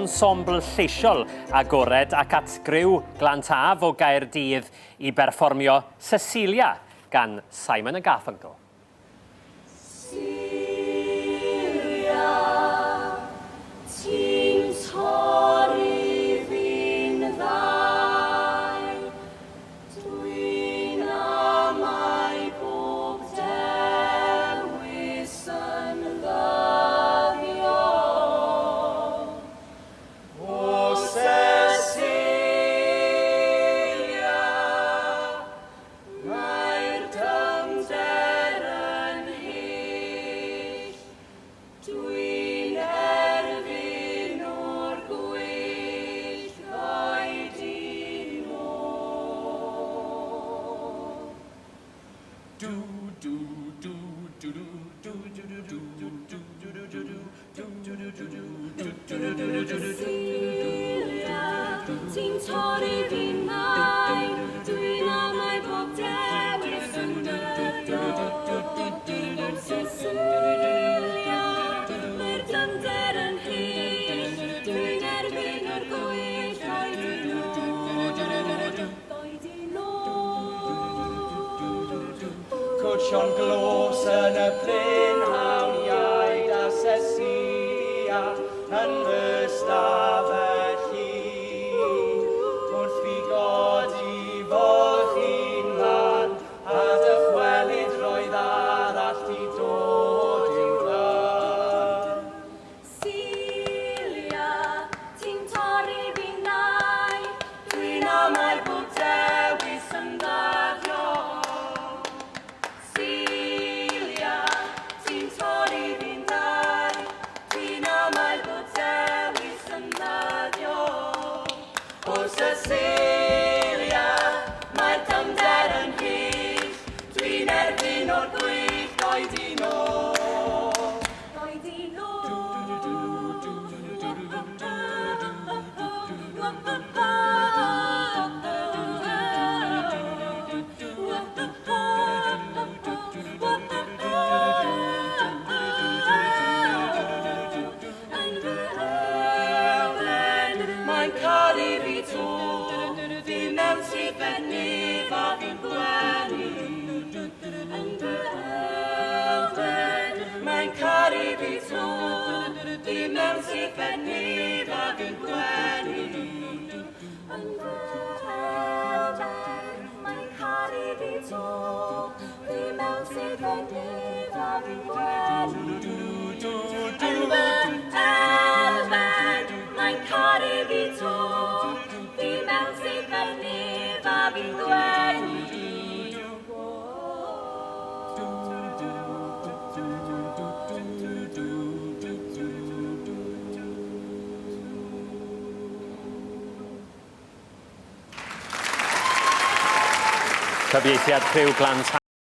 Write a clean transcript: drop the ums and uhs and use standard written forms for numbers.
Ensemble Lleisiol agored ac at griw Glantaf o Gaerdydd i berfformio Cecilia gan Simon and Garfunkel. Cecilia, ti'n torri fi'n ddau, dwi'n amau bob dewis yn ddyddiol. O Cecilia, mae'r dyfnder yn hyll, dwi'n erfyn o'r gwyllt oed i nôl. Cecilia, ti'n torri fi'n ddau, dwi'n amau bob dewis yn ddyddiol. Cecilia, mae'r dyfnder yn hyll, dwi'n erfyn o'r gwyllt oed i nôl. Cwtsio'n glos yn y prynhawn iaith a Cecilia yn fy stafell hyd. Wrth fi godi fo chi'n lan a dychwelyd roedd arall di dod i'w glyn. Cecilia, ti'n torri fi'n ddau, dwi'n amau bob dewis yn ddyddiol. Cecilia, ti'n torri fi'n ddau, dwi'n amau bob dewis yn ddyddiol. O Cecilia, mae'r dyfnder yn hyll, dwi'n erfyn o'r gwyllt oed i nôl. Oed i Mae'n caru fi to, fi mewn sydd fenif a fi'n gwenu. Yn fy elfen, mae'n caru fi to, fi mewn sydd fenif a fi'n gwenu. Yn fy elfen, mae'n caru fi to, fi mewn sydd fenif a fi'n gwenu. Yn fy elfen, mae'n caru fi to, fi mewn sydd fenif a fi'n gwenu. Cyfieithiad criw Glantaf.